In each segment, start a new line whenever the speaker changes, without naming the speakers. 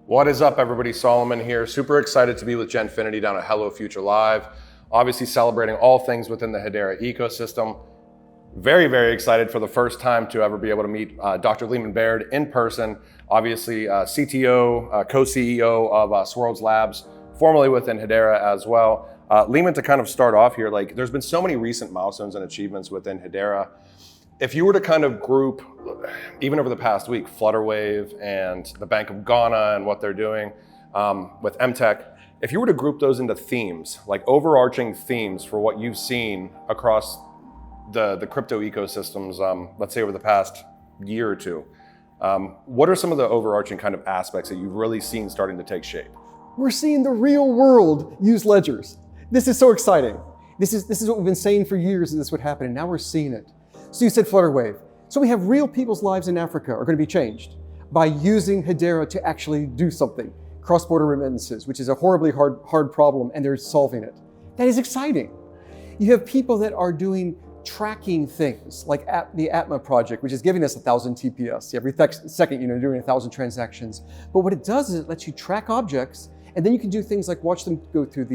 What is up, everybody? Solomon here. Super excited to be with Genfinity down at HelloFutureLive. Obviously celebrating all things within the Hedera ecosystem. Very, very excited for the first time to ever be able to meet Dr. Leemon Baird in person. Obviously CTO, co-CEO of Swirls Labs, formerly within Hedera as well. Leemon, to kind of start off here, like there's been so many recent milestones and achievements within Hedera. If you were to kind of group, even over the past week, Flutterwave and the Bank of Ghana and what they're doing with MTech, if you were to group those into themes, like overarching themes for what you've seen across the crypto ecosystems, let's say over the past year or two, what are some of the overarching kind of aspects that you've really seen starting to take shape?
We're seeing the real world use ledgers. This is so exciting. This is what we've been saying for years that this would happen, and now we're seeing it. So you said Flutterwave. So we have real people's lives in Africa are going to be changed by using Hedera to actually do something. Cross-border remittances, which is a horribly hard problem, and they're solving it. That is exciting. You have people that are doing tracking things like the Atma project, which is giving us 1,000 TPS. Every second, doing 1,000 transactions. But what it does is it lets you track objects, and then you can do things like watch them go through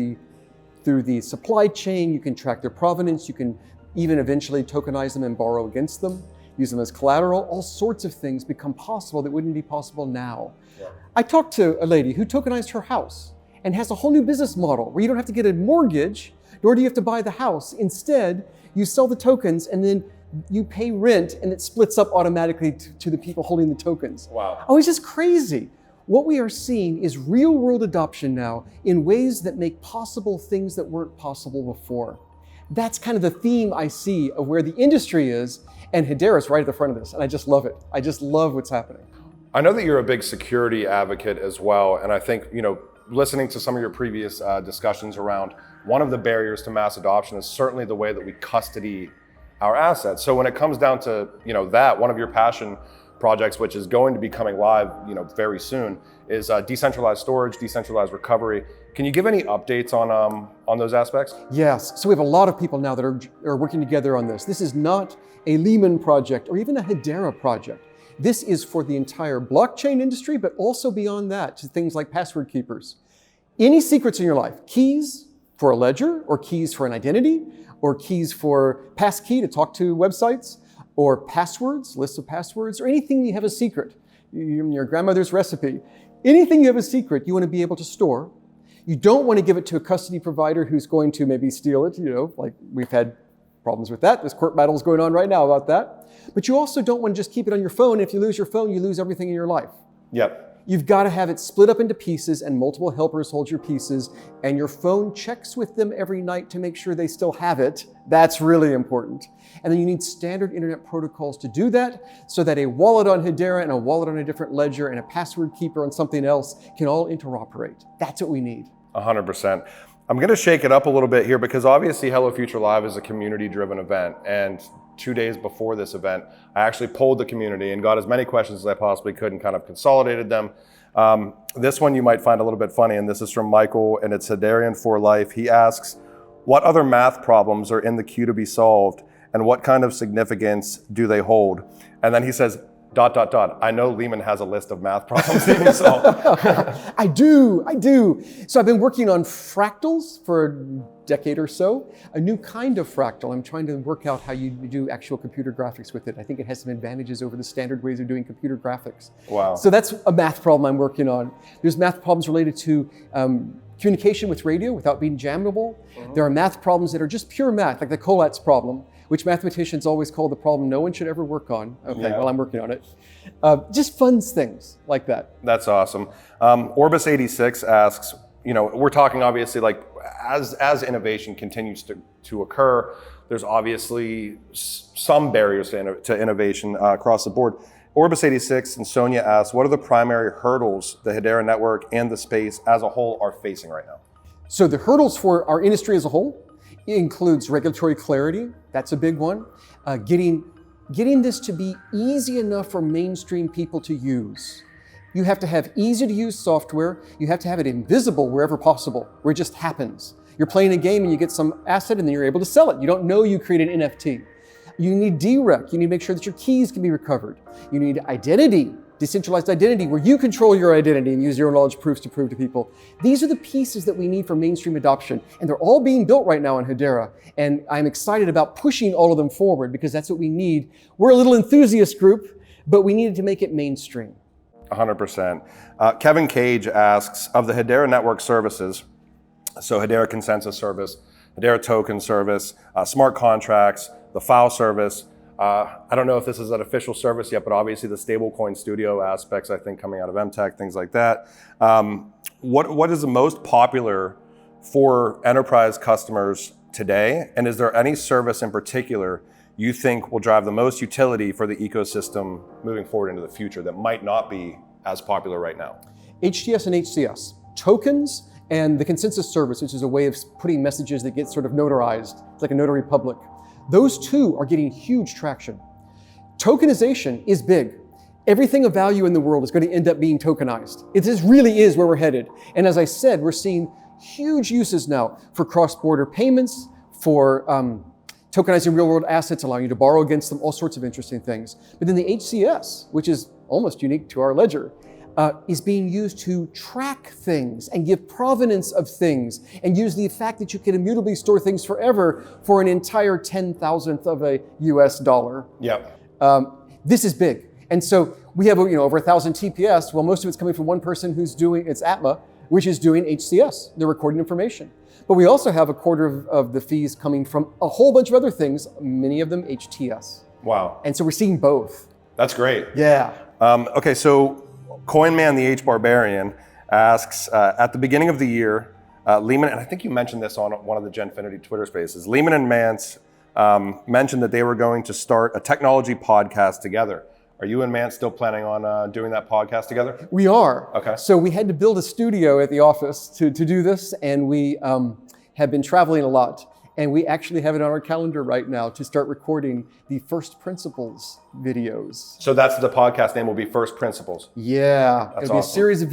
the supply chain. You can track their provenance. You can even eventually tokenize them and borrow against them, use them as collateral. All sorts of things become possible that wouldn't be possible now. Yeah. I talked to a lady who tokenized her house and has a whole new business model where you don't have to get a mortgage, nor do you have to buy the house. Instead, you sell the tokens and then you pay rent and it splits up automatically to the people holding the tokens.
Wow.
Oh, it's just crazy. What we are seeing is real world adoption now in ways that make possible things that weren't possible before. That's kind of the theme I see of where the industry is, and Hedera is right at the front of this, and I just love it. I just love what's happening.
I know that you're a big security advocate as well, and I think, listening to some of your previous discussions around one of the barriers to mass adoption is certainly the way that we custody our assets. So when it comes down to, that, one of your passion projects, which is going to be coming live, very soon, is decentralized storage, decentralized recovery. Can you give any updates on those aspects?
Yes. So we have a lot of people now that are working together on this. This is not a Leemon project or even a Hedera project. This is for the entire blockchain industry, but also beyond that to things like password keepers. Any secrets in your life, keys for a ledger or keys for an identity or keys for passkey to talk to websites or passwords, lists of passwords, or anything you have a secret, your grandmother's recipe, anything you have a secret you want to be able to store. You don't want to give it to a custody provider who's going to maybe steal it, like we've had problems with that. There's court battles going on right now about that. But you also don't want to just keep it on your phone. If you lose your phone, you lose everything in your life.
Yep.
You've got to have it split up into pieces and multiple helpers hold your pieces, and your phone checks with them every night to make sure they still have it. That's really important. And then you need standard internet protocols to do that so that a wallet on Hedera and a wallet on a different ledger and a password keeper on something else can all interoperate. That's what we need.
100%. I'm going to shake it up a little bit here because obviously HelloFutureLive is a community-driven event, and 2 days before this event, I actually polled the community and got as many questions as I possibly could and kind of consolidated them. This one you might find a little bit funny, and this is from Michael, and it's Hederian for Life. He asks, what other math problems are in the queue to be solved, and what kind of significance do they hold? And then he says, ... I know Leemon has a list of math problems to be solved.
I do. So I've been working on fractals for a decade or so, a new kind of fractal. I'm trying to work out how you do actual computer graphics with it. I think it has some advantages over the standard ways of doing computer graphics.
Wow.
So that's a math problem I'm working on. There's math problems related to communication with radio without being jammable. Mm-hmm. There are math problems that are just pure math, like the Collatz problem, which mathematicians always call the problem no one should ever work on. Okay, yeah. Well, I'm working on it. Just fun things like that.
That's awesome. Orbis86 asks, we're talking obviously like as innovation continues to occur, there's obviously some barriers to innovation across the board. Orbis86 and Sonia asks, what are the primary hurdles the Hedera network and the space as a whole are facing right now?
So the hurdles for our industry as a whole includes regulatory clarity. That's a big one. Getting this to be easy enough for mainstream people to use. You have to have easy to use software. You have to have it invisible wherever possible, where it just happens. You're playing a game and you get some asset and then you're able to sell it. You don't know you created an NFT. You need DREC. You need to make sure that your keys can be recovered. You need identity decentralized identity, where you control your identity and use zero-knowledge proofs to prove to people. These are the pieces that we need for mainstream adoption, and they're all being built right now in Hedera, and I'm excited about pushing all of them forward because that's what we need. We're a little enthusiast group, but we needed to make it mainstream.
100%. Kevin Cage asks, of the Hedera network services, so Hedera Consensus Service, Hedera Token Service, smart contracts, the file service, I don't know if this is an official service yet, but obviously the stablecoin studio aspects, I think, coming out of MTech, things like that. What is the most popular for enterprise customers today? And is there any service in particular you think will drive the most utility for the ecosystem moving forward into the future that might not be as popular right now?
HTS and HCS, tokens and the consensus service, which is a way of putting messages that get sort of notarized. It's like a notary public. Those two are getting huge traction. Tokenization is big. Everything of value in the world is going to end up being tokenized. It just really is where we're headed. And as I said, we're seeing huge uses now for cross-border payments, for tokenizing real-world assets, allowing you to borrow against them, all sorts of interesting things. But then the HCS, which is almost unique to our ledger, is being used to track things and give provenance of things and use the fact that you can immutably store things forever for an entire 10,000th of a US dollar.
Yep.
This is big. And so we have over 1,000 TPS. Well, most of it's coming from one person who's doing, it's Atma, which is doing HCS. They're recording information. But we also have a quarter of the fees coming from a whole bunch of other things, many of them HTS.
Wow.
And so we're seeing both.
That's great.
Yeah.
Okay, so Coinman the H Barbarian asks, at the beginning of the year, Leemon, and I think you mentioned this on one of the Genfinity Twitter spaces, Leemon and Mance mentioned that they were going to start a technology podcast together. Are you and Mance still planning on doing that podcast together?
We are.
Okay.
So we had to build a studio at the office to do this, and we have been traveling a lot. And we actually have it on our calendar right now to start recording the First Principles videos.
So that's the podcast name will be First Principles.
Yeah.
That's
It'll be
awesome.
a series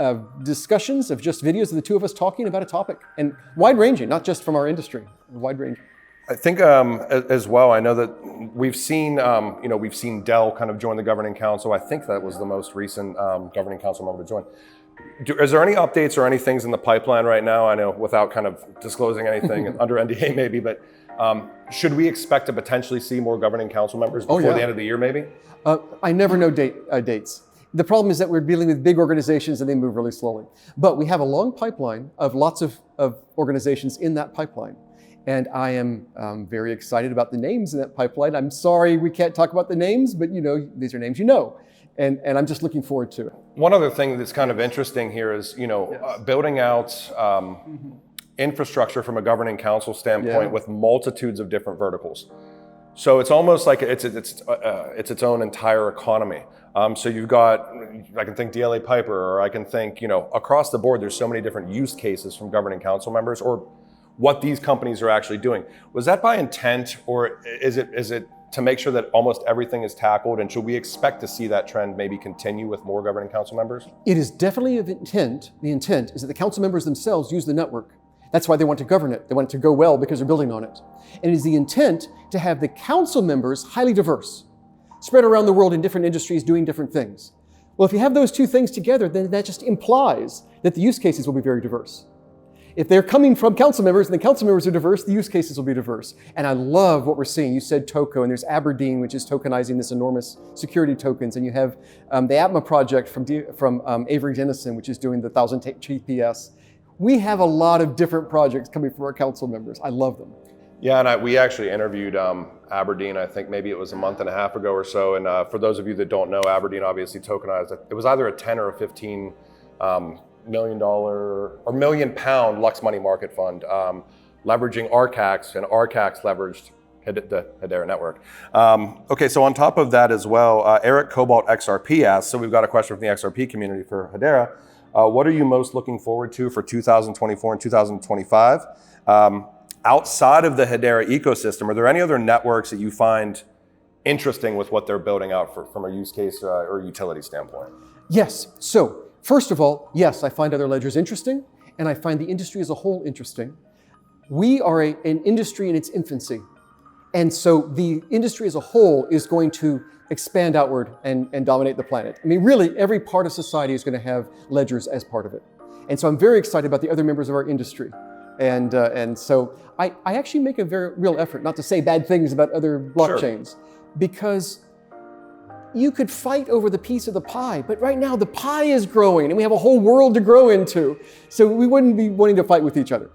of discussions of just videos of the two of us talking about a topic, and wide-ranging, not just from our industry, wide-ranging.
I think as well, I know that we've seen Dell kind of join the governing council. I think that was the most recent governing council member to join. Is there any updates or any things in the pipeline right now? I know without kind of disclosing anything under NDA maybe, but should we expect to potentially see more governing council members before the end of the year maybe?
I never know dates. The problem is that we're dealing with big organizations and they move really slowly. But we have a long pipeline of lots of organizations in that pipeline. And I am very excited about the names in that pipeline. I'm sorry we can't talk about the names, but these are names you know. And I'm just looking forward to it.
One other thing that's kind of interesting here is, building out infrastructure from a governing council standpoint with multitudes of different verticals. So it's almost like it's its own entire economy. So you've got, I can think DLA Piper, or I can think, across the board, there's so many different use cases from governing council members, or what these companies are actually doing. Was that by intent, or is it to make sure that almost everything is tackled, and should we expect to see that trend maybe continue with more governing council members?
It is definitely of intent. The intent is that the council members themselves use the network. That's why they want to govern it. They want it to go well because they're building on it. And it is the intent to have the council members highly diverse, spread around the world in different industries doing different things. Well, if you have those two things together, then that just implies that the use cases will be very diverse. If they're coming from council members and the council members are diverse, the use cases will be diverse. And I love what we're seeing. You said Toko, and there's Aberdeen, which is tokenizing this enormous security tokens. And you have the Atma project from Avery Dennison, which is doing the 1,000 TPS. We have a lot of different projects coming from our council members. I love them.
Yeah, and we actually interviewed Aberdeen, I think maybe it was a month and a half ago or so. And for those of you that don't know, Aberdeen obviously tokenized. It was either a 10 or a 15 $1 million or £1 million Lux Money Market Fund, leveraging ARKAX, and ARKAX leveraged the Hedera network. Okay, so on top of that as well, Eric Cobalt XRP asks, so we've got a question from the XRP community for Hedera. What are you most looking forward to for 2024 and 2025? Outside of the Hedera ecosystem, are there any other networks that you find interesting with what they're building out from a use case or utility standpoint?
Yes. So first of all, yes, I find other ledgers interesting, and I find the industry as a whole interesting. We are an industry in its infancy. And so the industry as a whole is going to expand outward and dominate the planet. I mean, really, every part of society is going to have ledgers as part of it. And so I'm very excited about the other members of our industry. And so I actually make a very real effort not to say bad things about other blockchains, because you could fight over the piece of the pie, but right now the pie is growing and we have a whole world to grow into. So we wouldn't be wanting to fight with each other.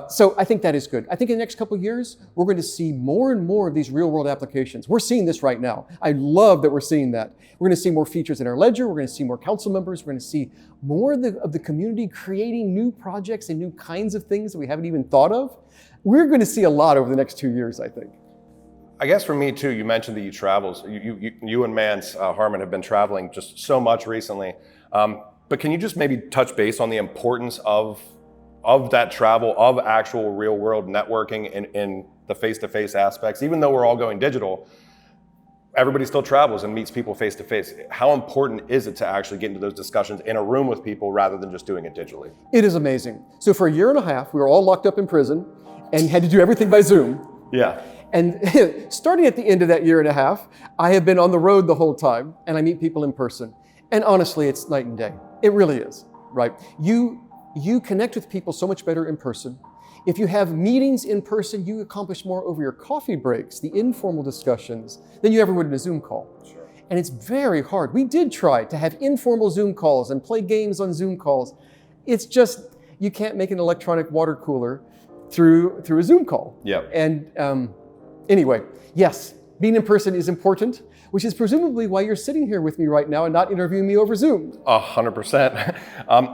So I think that is good. I think in the next couple of years, we're going to see more and more of these real world applications. We're seeing this right now. I love that we're seeing that. We're going to see more features in our ledger. We're going to see more council members. We're going to see more of the community creating new projects and new kinds of things that we haven't even thought of. We're going to see a lot over the next 2 years, I think.
I guess for me too, you mentioned that you travels. You and Mans, Harmon, have been traveling just so much recently. But can you just maybe touch base on the importance of that travel, of actual real world networking in the face-to-face aspects? Even though we're all going digital, everybody still travels and meets people face-to-face. How important is it to actually get into those discussions in a room with people rather than just doing it digitally?
It is amazing. So for a year and a half, we were all locked up in prison and had to do everything by Zoom.
Yeah.
And starting at the end of that year and a half, I have been on the road the whole time and I meet people in person. And honestly, it's night and day. It really is, right? You connect with people so much better in person. If you have meetings in person, you accomplish more over your coffee breaks, the informal discussions, than you ever would in a Zoom call.
Sure.
And it's very hard. We did try to have informal Zoom calls and play games on Zoom calls. It's just, you can't make an electronic water cooler through a Zoom call.
Yeah.
And anyway, yes, being in person is important, which is presumably why you're sitting here with me right now and not interviewing me over Zoom.
100%.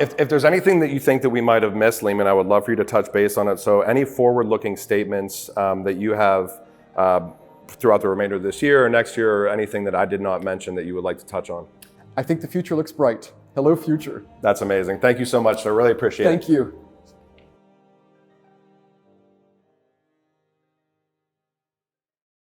If there's anything that you think that we might have missed, Leemon, I would love for you to touch base on it. So any forward-looking statements that you have throughout the remainder of this year or next year, or anything that I did not mention that you would like to touch on?
I think the future looks bright. Hello, future.
That's amazing. Thank you so much, sir. Really appreciate it.
Thank you.